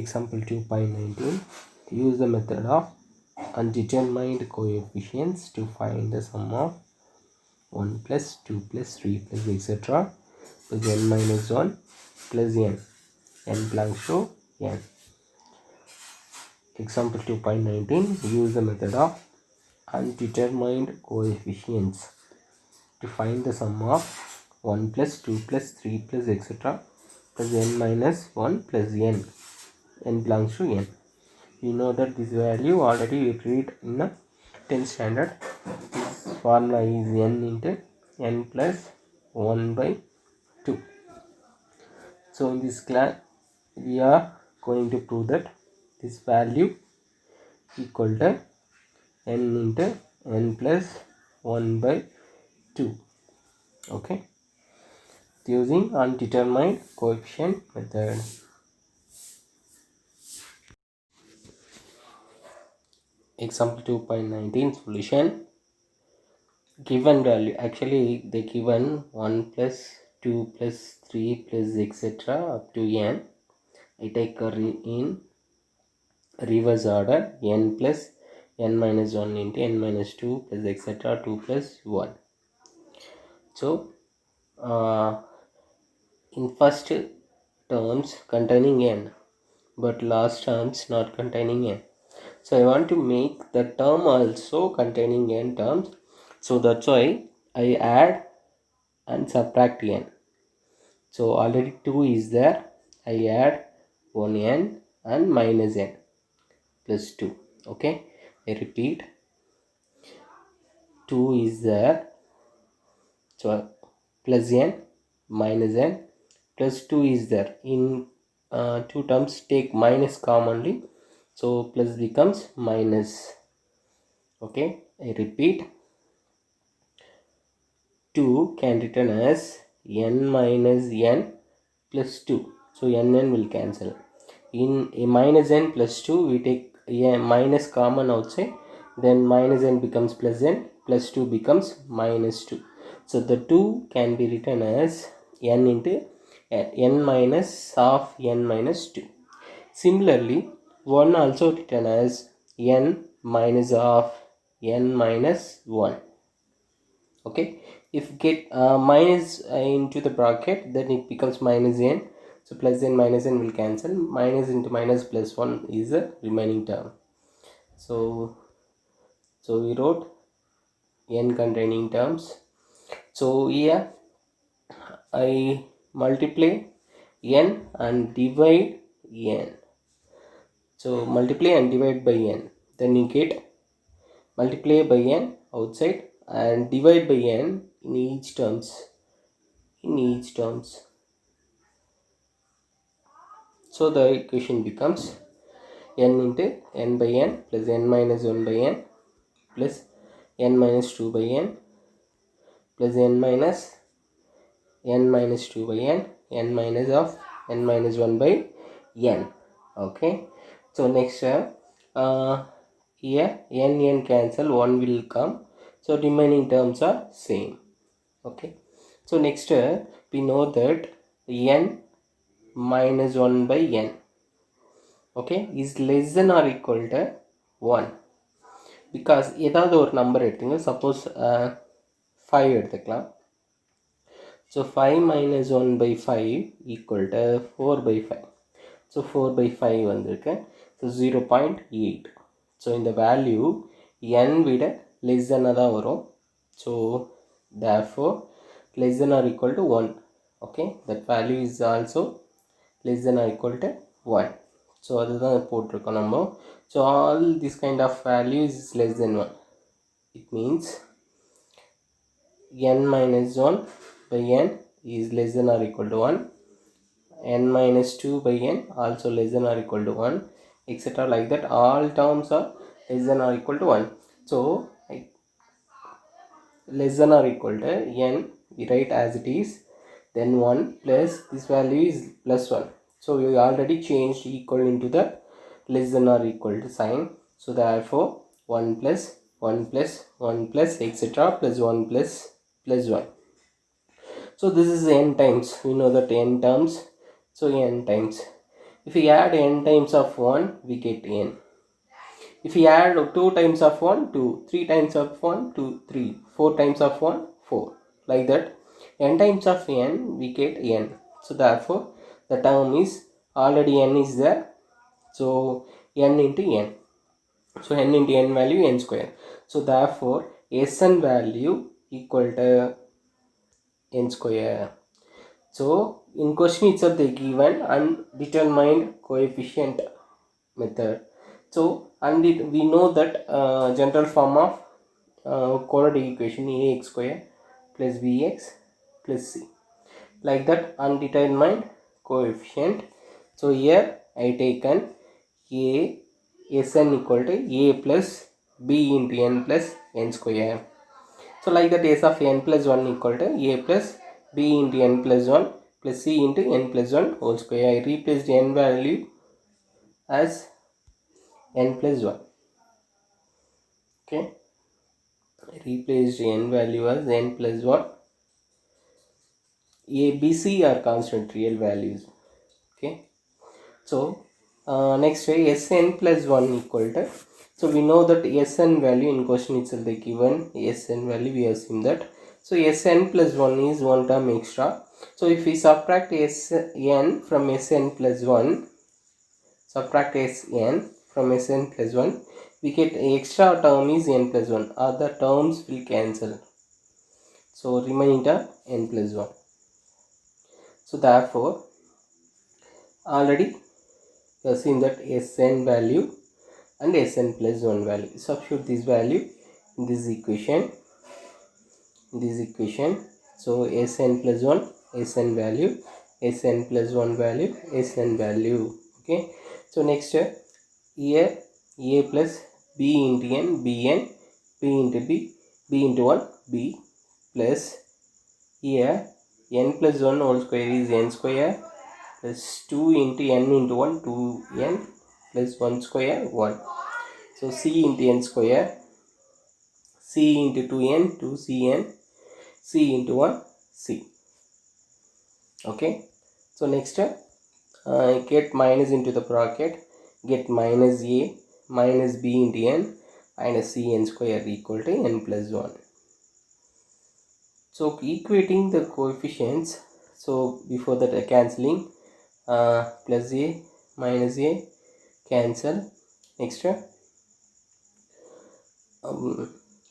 Example 2 pi 19. Use the method of undetermined coefficients to find the sum of 1 plus 2 plus 3 plus etc. plus n minus 1 plus n. n belongs to n. Example 2 pi 19. Use the method of undetermined coefficients to find the sum of 1 plus 2 plus 3 plus etc. plus n minus 1 plus n. n belongs to n. You know that this value already we read in the 10th standard. This formula is n into n plus 1 by 2. So in this class we are going to prove that this value equal to n into n plus 1 by 2. Okay, using undetermined coefficient method. Example 2.19 solution. Given value, actually they given 1 plus 2 plus 3 plus etc. up to n. I take in reverse order, n plus n minus 1 into n minus 2 plus etc. 2 plus 1. So in first terms containing n, but last terms not containing n. So I want to make the term also containing n terms. So that's why I add and subtract n. So already 2 is there. I add 1n and minus n plus 2. Okay, I repeat. 2 is there. So plus n minus n plus 2 is there. In two terms take minus commonly. So plus becomes minus. Okay, I repeat. 2 can written as n minus n plus 2. So n will cancel. In a minus n plus 2 we take a minus common outside. Then minus n becomes plus n. Plus 2 becomes minus 2. So the 2 can be written as n into n minus of n minus 2. Similarly 1 also written as n minus of n minus 1. Okay, if get minus into the bracket, then it becomes minus n. So plus n minus n will cancel. Minus into minus plus 1 is the remaining term. So we wrote n containing terms. So here I multiply n and divide n. So multiply and divide by n. Then you get multiply by n outside and divide by n in each terms. So the equation becomes n into n by n plus n minus 1 by n plus n minus 2 by n plus n minus 2 by n minus of n minus 1 by n. Okay, so next here n cancel, 1 will come. So remaining terms are same. Okay, so next we know that n minus 1 by n, okay, is less than or equal to 1. Because ஏதாவது ஒரு number எடுத்துங்க. Suppose 5 எடுத்துக்கலாம். So 5 minus 1 by 5 equal to 4 by 5. So 4 by 5 வந்திருக்கு. So 0.8. So இந்த value n விட less than தான் வரும். So therefore less than or equal to 1. Okay, that value is also less than or equal to 1. So அதுதான் போட்டிருக்கோம் நம்ம. So all this kind of values is less than 1. It means n minus 1 by n is less than or equal to 1. n minus 2 by n also less than or equal to 1, etc. like that. All terms are less than or equal to 1. So less than or equal to n we write as it is, then 1 plus this value is plus 1. So we already changed equal into the less than or equal to sign. So therefore 1 plus 1 plus 1 plus etc. plus 1 plus 1. So this is n times. We know that n terms. So n times If we add n times of 1, we get n. If we add 2 times of 1, 2, 3 times of 1, 2, 3, 4 times of 1, 4. Like that, n times of n, we get n. So therefore, the term is already n is there. So n into n. So n into n value n square. So therefore, Sn value equal to n square. So in question itself they given undetermined coefficient method. So we know that general form of quadratic equation ax square plus bx plus c, like that undetermined coefficient. So here I taken a Sn equal to a plus b into n plus n square. So like that s of n plus 1 equal to a plus b into n plus 1 plus c into n plus 1 whole square. I replaced n value as n plus 1. Okay, I replaced n value as n plus 1. A, B, C are constant real values. Okay, so next way Sn plus 1 equal to, so we know that Sn value in question itself they given Sn value, we assume that. So Sn plus 1 is one term extra. So if we subtract Sn from Sn plus 1, subtract Sn from Sn plus 1, we get extra term is n plus 1. Other terms will cancel. So remaining term n plus 1. So therefore, already you have seen that Sn value and Sn plus 1 value. Substitute this value in this equation. So Sn plus 1, Sn value, Sn plus 1 value, Sn value. Okay. So next here a plus b into n, bn, b into b, b into 1, b, plus here n plus 1 whole square is n square, plus 2 into n into 1, 2n, plus 1 square 1. So c into n square, c into 2n, 2cn, c into 1, c. Okay. So next get minus into the bracket, get minus a minus b into n minus c n square equal to n plus 1. So equating the coefficients, so before that cancelling, plus a minus a cancel. Next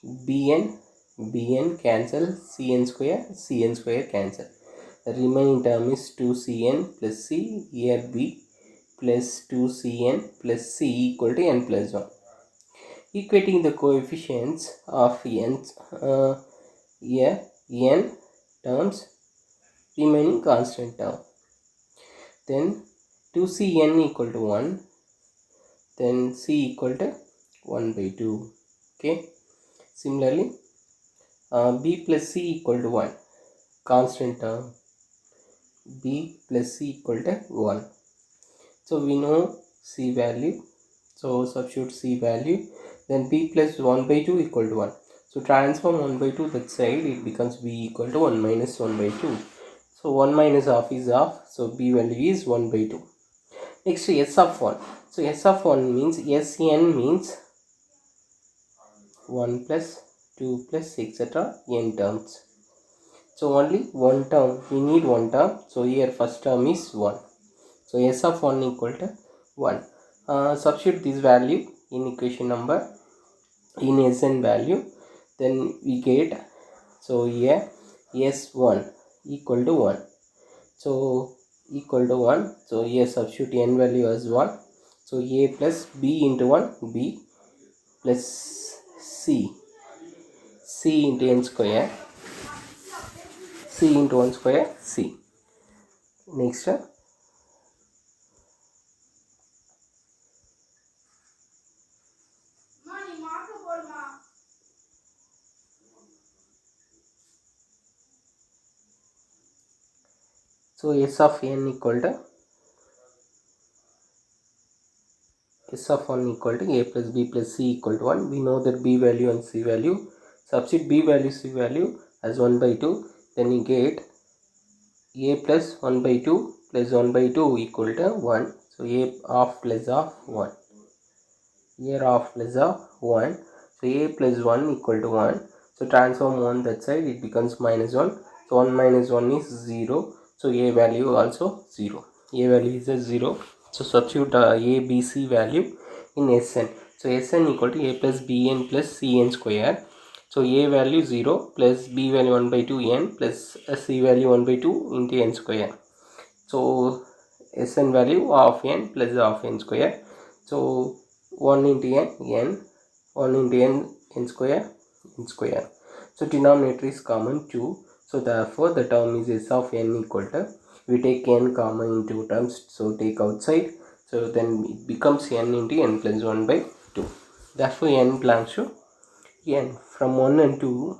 bn cancel, cn square cancel. The remaining term is 2cn plus c, here b plus 2cn plus c equal to n plus 1. Equating the coefficients of n, here n terms remaining constant term. Then 2cn equal to 1, then c equal to 1 by 2. Okay. Similarly, b plus c equal to 1, constant term, b plus c equal to 1. So we know c value, so substitute c value, then b plus 1 by 2 equal to 1. So transform 1 by 2 that side, it becomes b equal to 1 minus 1 by 2. So 1 minus half is half, so b value is 1 by 2. Next s of 1. So s of 1 means Sn means 1 plus 2 plus etc. n terms. So only one term, we need one term. So here first term is 1. So s of 1 equal to 1. Substitute this value in equation number in Sn value, then we get, so here s1 equal to 1. So equal to 1. So here substitute n value as 1. So a plus b into 1, b plus c into n square, c into 1 square, c. Next so s of n equal to s of 1 equal to a plus b plus c equal to 1. We know that b value and c value. Substitute b value, c value as 1 by 2. Then you get a plus 1 by 2 plus 1 by 2 equal to 1. So a of plus of 1. Here of plus of 1. So a plus 1 equal to 1. So transform 1 that side, it becomes minus 1. So 1 minus 1 is 0. So a value also 0. A value is a 0. So substitute a, b, c value in Sn. So Sn equal to a plus bn plus cn square. So a value 0 plus b value 1 by 2 n plus c value 1 by 2 into n square. So Sn value of n plus of n square. So 1 into n, 1 into n square, n square. So denominator is common 2. So therefore the term is s of n equal to, we take n common in two terms, so take outside. So then it becomes n into n plus 1 by 2. Therefore n belongs to n. From 1 and 2,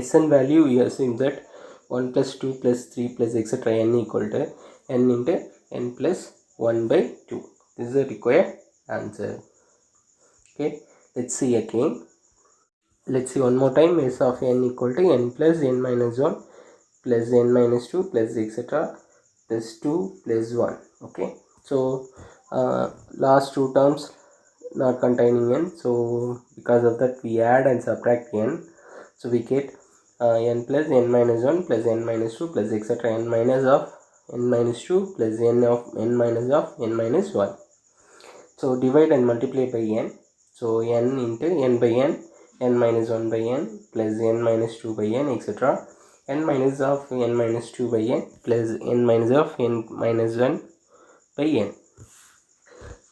Sn value we assume that 1 plus 2 plus 3 plus etc. n equal to n into n plus 1 by 2. This is the required answer. Okay, let's see again. Let's see one more time. S of n equal to n plus n minus 1 plus n minus 2 plus etc. plus 2 plus 1. Okay, so last two terms not containing n, so because of that we add and subtract n. So we get n plus n minus 1 plus n minus 2 plus etc. n minus of n minus 2 plus n of n minus of n minus 1. So divide and multiply by n. So n into n by n minus 1 by n plus n minus 2 by n etc. n minus of n minus 2 by n plus n minus of n minus 1 by n.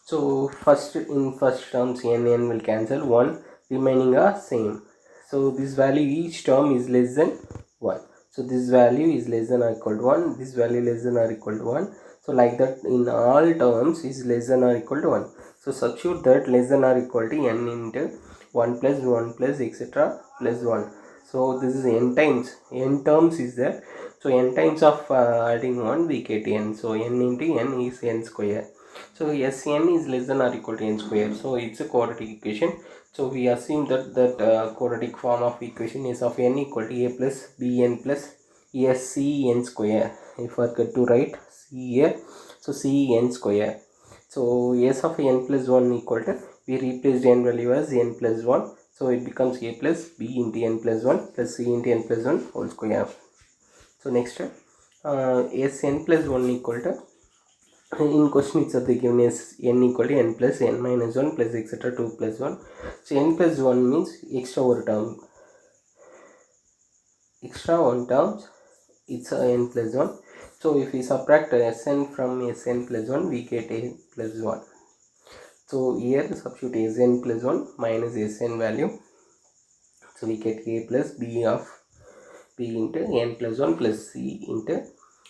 So first in first terms n will cancel, 1 remaining are same. So this value each term is less than 1. So this value is less than or equal to 1. This value less than or equal to 1. So like that in all terms is less than or equal to 1. So substitute that less than or equal to n into 1 plus etc. plus 1. So this is n times, n terms is there. So n times of adding 1 we get n. So n into n is n square. So Sn is less than or equal to n square. So it's a quadratic equation. So we assume that quadratic form of equation is of n equal to a plus bn plus Scn square. I forgot to write c here. So Cn square. So s of n plus 1 equal to, we replaced n value as n plus 1. So it becomes a plus b into n plus 1 plus c into n plus 1 whole square. So next Sn plus 1 equal to, in question itself they given as n equal to n plus n minus 1 plus etc. 2 plus 1. So n plus 1 means extra one term. Extra one terms, it's a n plus 1. So if we subtract Sn from Sn plus 1, we get a plus 1. So here substitute Sn plus 1 minus Sn value. So we get a plus b of b into n plus 1 plus c into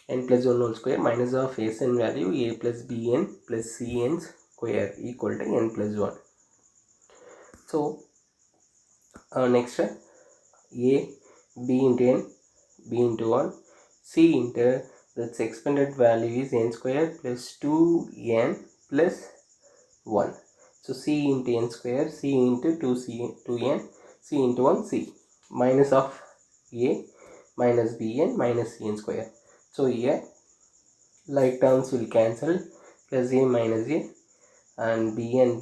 n plus 1 whole square minus of Sn value a plus bn plus cn square equal to n plus 1. So next a b into n, b into 1, c into, that's expanded value is n square plus 2n plus 1. So c into n square, c into 2n, c into 1, c minus of a minus bn minus cn square. So here like terms will cancel, plus a minus a and bn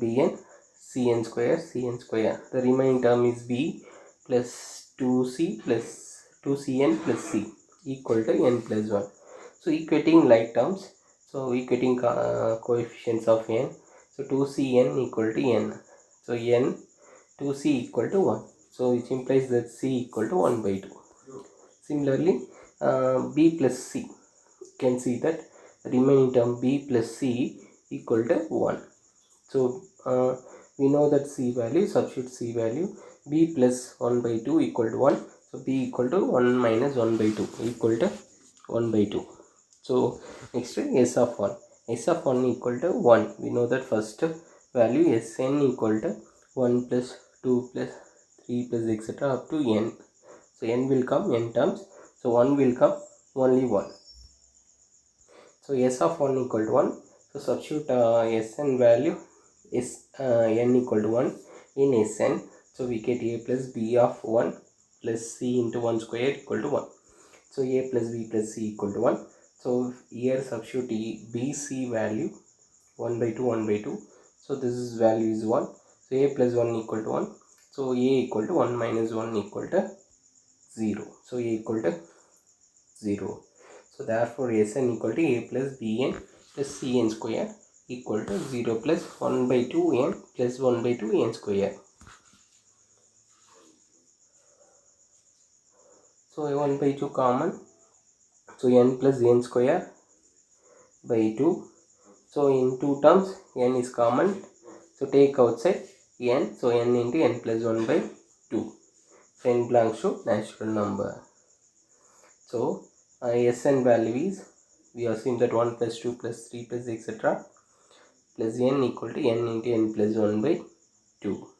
cn square. The remaining term is b plus 2c plus 2cn plus c equal to n plus 1. So equating like terms, so equating coefficients of n. So 2cn equal to n. So n 2c equal to 1. So which implies that c equal to 1 by 2. Similarly b plus c, can see that remaining term b plus c equal to 1. So we know that c value, substitute c value, b plus 1 by 2 equal to 1. So b equal to 1 minus 1 by 2 equal to 1 by 2. So next s of 1. S of 1 equal to 1. We know that first value Sn equal to 1 plus 2 plus 3 plus etc. up to n. So n will come n terms. So 1 will come only 1. So s of 1 equal to 1. So substitute Sn value is n equal to 1 in Sn. So we get a plus b of 1 plus c into 1 square equal to 1. So a plus b plus c equal to 1. So here substitute bc value. 1 by 2, 1 by 2. So this is value is 1. So a plus 1 equal to 1. So a equal to 1 minus 1 equal to 0. So a equal to 0. So therefore Sn equal to a plus bn plus cn square equal to 0 plus 1 by 2 n plus 1 by 2 n square. So 1 by 2 common. So n plus n square by 2. So in two terms n is common. So take outside n. So n into n plus 1 by 2. So n belongs to natural number. So Sn value is, we assume that 1 plus 2 plus 3 plus etc. plus n equal to n into n plus 1 by 2.